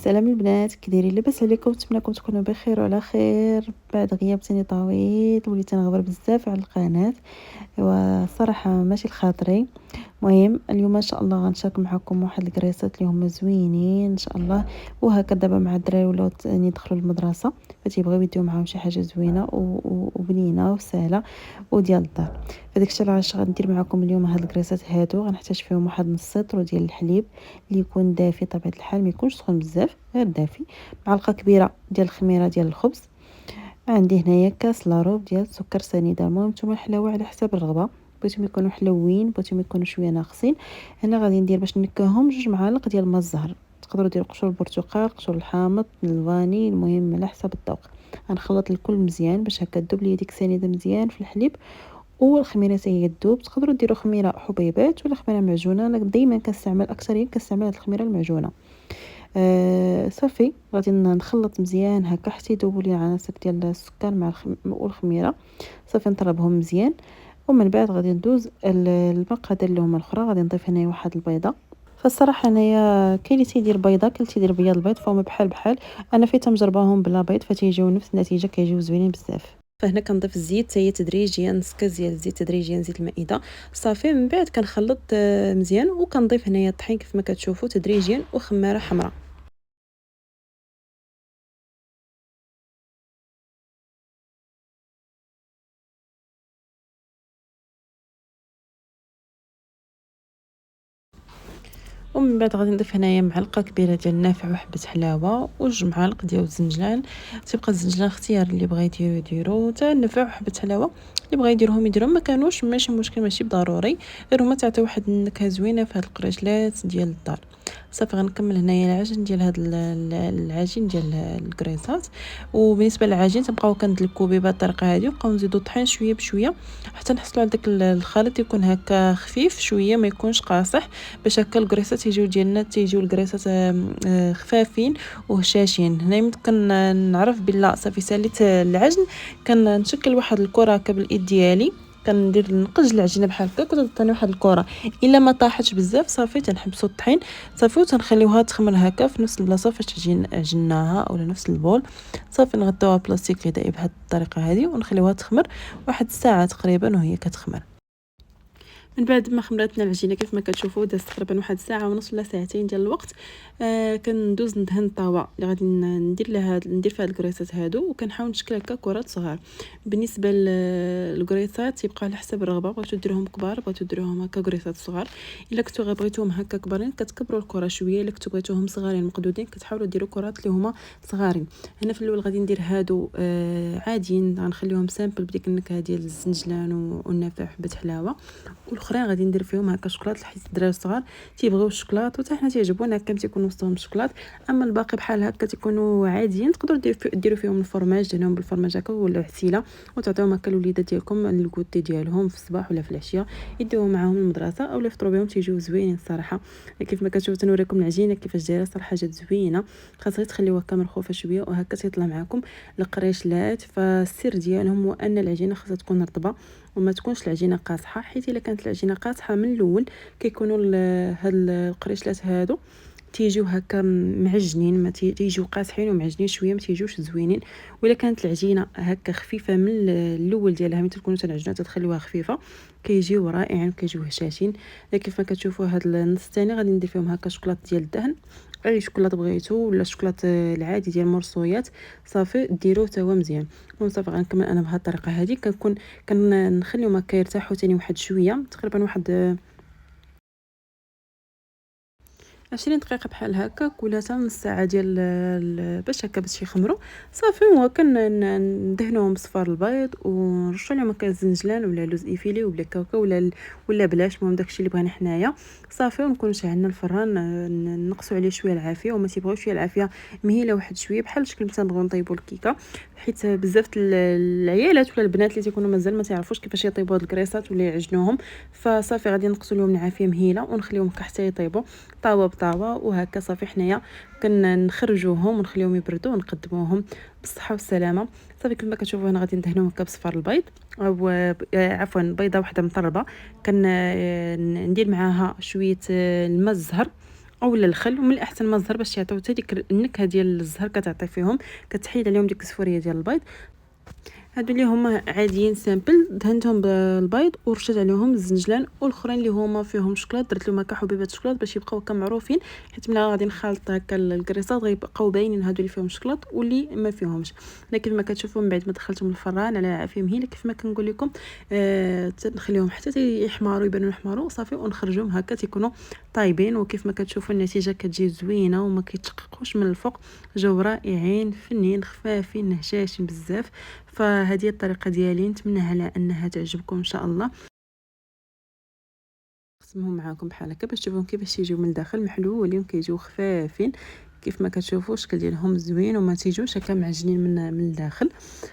سلام البنات، كي دايرين؟ لاباس عليكم؟ نتمنىكم تكونوا بخير وعلى خير. بعد غياب تاني طويل وليت نغبر بزاف على القناه، ايوا صراحه ماشي لخاطري. المهم اليوم ان شاء الله غنشارك معكم واحد الكريسات اللي هما زوينين ان شاء الله. وهكا دابا مع الدراري ولاو تاني يدخلوا المدرسه، فتيبغيو يديو معاهم شي حاجه زوينه وبنينه وسهله وديال الدار. فداك الشيء علاش غندير معكم اليوم هاد الكريسات هادو. غنحتاج فيهم واحد نص لتر ديال الحليب اللي يكون دافي طبيعه الحال، ما يكونش سخون بزاف، غير دافي. معلقه كبيره ديال الخميره ديال الخبز. عندي هنايا كاس لاروب ديال السكر سنيده. المهم نتوما الحلاوه على حساب الرغبه، بغيتهم يكونوا حلوين بغيتهم يكونوا شويه ناقصين. هنا غادي ندير باش نكههم 2 معالق ديال الماء الزهر. تقدروا ديروا قشور البرتقال، قشور الحامض، الفاني، المهم على حسب الذوق. غنخلط الكل مزيان باش هكا تذوب لي ديك السنيده مزيان في الحليب، والخميره حتى هي تذوب. تقدروا ديروا خميره حبيبات ولا خميره معجونه، انا دائما كنستعمل اكثر كنستعمل هاد الخميره المعجونه. صافي غادي نخلط مزيان هكا حتى يذوبوا لي العناصر ديال السكر مع والخميره. صافي نطربهم مزيان، ومن بعد غادي ندوز المقادير اللي هما الاخرى. غادي نضيف هنايا واحد البيضه. فالصراحه انايا كاين اللي تيدير بيضه، كاين اللي تيدير بياض البيض، فهما بحال بحال. انا فايته مجرباهم بلا بيض فتيجيو نفس النتيجه، كيجيو زوينين بزاف. فهنا كنضيف الزيت حتى هي تدريجيا، نص كاس ديال الزيت تدريجيا، زيت المائده. صافي من بعد كنخلط مزيان، وكنضيف هنايا الطحين كيف ما كتشوفوا تدريجيا، وخماره حمراء. ومن بعد غادي نضيف هنايا معلقه كبيره ديال النافع وحبه حلاوه وجوج معالق ديال الزنجلان. تيبقى الزنجلان اختيار، اللي بغى يديرو يديرو، حتى النافع وحبه حلاوه اللي بغى يديرهم يديرهم، ما كانوش ماشي مشكل، ماشي ضروري، غير هما تعطيو واحد النكهه زوينه في هاد القريشلات ديال الدار. صافي غنكمل هنايا العجين ديال هاد العجين ديال الكريسات. وبالنسبه للعجين تنبقاو كندلكو به بهاد الطريقه هادي، ونبقاو نزيدو الطحين شويه بشويه حتى نحصلوا على داك الخليط يكون هكا خفيف شويه، ما يكونش قاصح، باش هكا الكريسات يجيو ديالنا تيجيو الكريسات خفافين وهشاشين. هنا يمكن نعرف بلا صافي ساليت العجن، كنشكل واحد الكره هكا بالايد ديالي، كندير نقج العجينه بحال هكا، كتعطيني واحد الكره. الا ما طاحتش بزاف صافي تنحبسوا الطحين صافي، وتنخليوها تخمر هكا في نفس البلاصه فاش عجناها اولا نفس البول. صافي نغطيوها بلاستيك غذائي بهذه الطريقه هذه، ونخليوها تخمر واحد الساعه تقريبا وهي كتخمر. من بعد ما خمراتنا العجينه كيف ما كتشوفوا دازت تقريبا واحد ساعه ونص ولا ساعتين ديال الوقت. كندوز ندهن الطاوه اللي غادي ندير فيها الكريسات هادو، وكنحاول نشكل هكا كرات صغار. بالنسبه للكريسات يبقى على حسب الرغبه، بغيتو ديروهم كبار بغيتو ديروهم هكا كريسات صغار. الا كنتو بغيتوهم هكا كبارين كتكبروا الكره شويه، الا كنتو بغيتوهم صغارين مقدودين كتحاولوا ديروا كرات اللي هما صغارين. هنا في الاول غادي ندير هادو عاديين، غنخليهم سامبل بديك النكهه ديال الزنجلان والنافع وحبه حلاوه. والاخرين غادي ندير فيهم هكا شوكولات، حيت الدراري الصغار تيبغيو الشوكولات، وحتى حنا تيعجبونا هكا تيكون وسطهم الشوكولات. اما الباقي بحال هكا تيكونوا عاديين، تقدروا ديروا فيهم الفرماج، ديرهم بالفرماج هكا ولا عسيله، وتعطيوهم هكا للوليدات ديالكم الكوتي ديالهم في الصباح ولا في العشيه، يديوهم معاهم المدرسه اولا يفطروا بهم، تيجيو زوينين الصراحه. كيف ما كتشوفوا تنوريكم العجينه كيفاش دايره، صراحه جات زوينه. خاصها تخليوها هكا مرخوفه شويه وهكا تيطلع معكم القريشلات. فالسر ديالهم هو ان العجينه خاصها تكون رطبه وما تكونش العجينه قاصحه، حيت الا كانت العجينه قاصحه من الاول كيكونوا هاد القريشلات هادو تيجيو هكا معجنين، ما تيجيو قاصحين ومعجنين شويه، ما تيجيوش زوينين. ولا كانت العجينه هكا خفيفه من الاول ديالها، ملي تكونوا تنعجنوا تخليوها خفيفه، كيجيو رائعين وكيجيو هشاشين. كيف ما كتشوفوا هاد النص الثاني غادي ندير فيهم هكا شوكولاط ديال الدهن، اي شوكولاط بغيتو ولا الشوكولاط العادي ديال المرصويات، صافي ديروه حتى هو مزيان. وصافي غنكمل انا بهذه الطريقه هذه. كنخليهم هكا يرتاحوا ثاني واحد شويه، تقريبا واحد 20 دقيقة بحال هكاك، ولا حتى نص ساعة ديال باش هكا باش يخمروا. صافي ندهنوهم بصفار البيض، ونرشوا عليهم هكا الزنجلان ولا لوز ايفيلي ولا كاوكا ولا بلاش، المهم داكشي اللي بغينا حنايا. صافي ونكون شعلنا الفران، نقصوا عليه شويه العافيه، وما تيبغيوش شويه العافيه مهيله واحد شويه، بحال الشكل مثلا نبغيو نطيبوا الكيكه. حيت بزاف العيالات ولا البنات اللي تيكونوا مازال ما تعرفوش كيفاش يطيبوا هاد الكريسات ولا يعجنوهم، فصافي غادي نقصوا لهم العافيه مهيله ونخليهم هكا حتى يطيبوا طاوه بطاوه. وهكا صافي حنايا كنخرجوهم ونخليهم يبردوا ونقدموهم بالصحه والسلامه. صافي كما كتشوفوا هنا غادي ندهنوهم هكا بصفار البيض، او عفوا بيضه واحده مطربه. ندير معاها شويه الماء الزهر اولا الخل، ومن الاحسن ما الزهر باش يعطيو حتى ديك النكهه ديال الزهر كتعطي فيهم، كتحيد عليهم ديك السفوريه ديال البيض. هادو اللي هما عاديين سامبل دهنتهم بالبيض ورشيت عليهم الزنجلان، والاخرين اللي هما فيهم شوكولات درت لهم هكا حبيبات شوكولات باش يبقاو هكا معروفين، حيت ملي غادي نخلط هكا الكريسات غيبقاو باينين هادو اللي فيهم شوكولات واللي ما فيهمش. لكن ما كتشوفوا من بعد ما دخلتهم الفران على عافيه مهيله كيف ما كنقول لكم، تنخليهم حتى يحمروا يبانوا يحمروا صافي، ونخرجوهم هكا تيكونوا طايبين. وكيف ما كتشوفوا النتيجه كتجي زوينه وما كيتشققوش من الفوق، جاو رائعين فنين خفافين هشاشين بزاف. فهذه الطريقه ديالي، نتمنى على انها تعجبكم ان شاء الله. نقسمهم معاكم بحال هكا باش تشوفوهم كيفاش يجيو من الداخل محلولين، كيجيو خفافين كيف ما كتشوفوا الشكل ديالهم زوين وما تيجوش هكا معجنين من الداخل.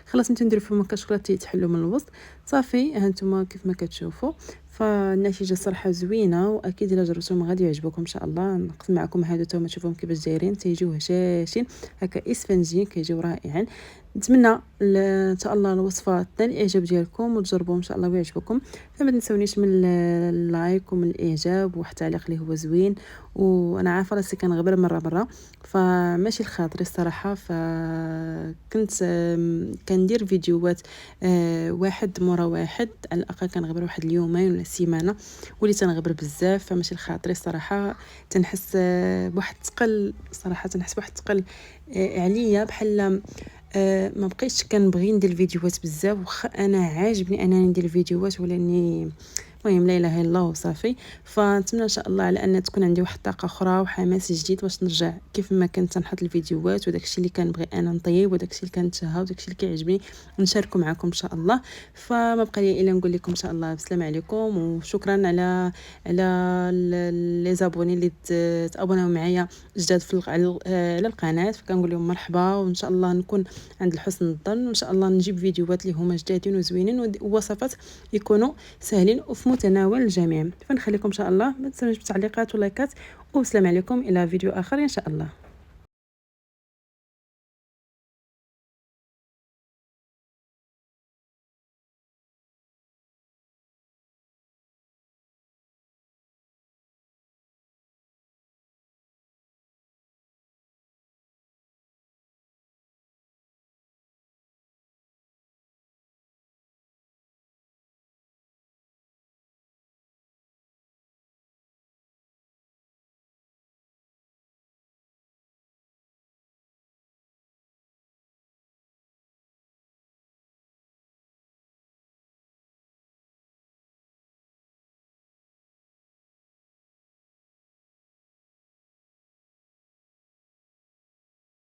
خلاص نتا نديرو فيهم هكا شوكولاته يتحلوا من الوسط صافي. ها نتوما كيف ما كتشوفوا فالنتيجه صراحه زوينه، واكيد الا جربتوهم غادي يعجبوكم ان شاء الله. نقسم معكم هادو تما تشوفوهم كيفاش دايرين، تيجيو هشاشين هكا اسفنجين كيجيو رائعين. نتمنى ان شاء الله الوصفه تنال الاعجاب ديالكم وتجربوهم ان شاء الله ويعجبكم. فما تنسونيش من اللايك ومن الاعجاب وواحد التعليق اللي هو زوين. وانا عارفه راسي كنغبر مره فماشي الخاطري الصراحه، فكنت كندير فيديوهات واحد مورا واحد، على الاقل كنغبر واحد اليومين ولا سيمانه، وليت تنغبر بزاف فماشي الخاطري الصراحه. تنحس بواحد الثقل صراحه، تنحس بواحد الثقل عليا، بحال ما بقيتش كنبغي ندير الفيديوهات بزاف، واخا انا عاجبني انني ندير الفيديوهات ولاني المهم لا اله الا الله وصافي. فنتمنى ان شاء الله على ان تكون عندي واحد الطاقه اخرى وحماس جديد باش نرجع كيف ما كنت نحط الفيديوهات، وداكشي اللي كنبغي انا نطيب، وداكشي اللي كنتشهى، وداكشي اللي كيعجبني نشاركه معكم ان شاء الله. فما بقى لي الا نقول لكم ان شاء الله بسلام عليكم، وشكرا على لي زابوني اللي تابوناو معايا جداد على القناه. فكنقول لهم مرحبا، وان شاء الله نكون عند الحسن الظن، وان شاء الله نجيب فيديوهات اللي هما جدادين وزوينين ووصفات يكونوا سهلين وفي متناول الجميع. فنخليكم ان شاء الله ما تنسونيش بالتعليقات ولايكات، وبسلام عليكم الى فيديو اخر ان شاء الله.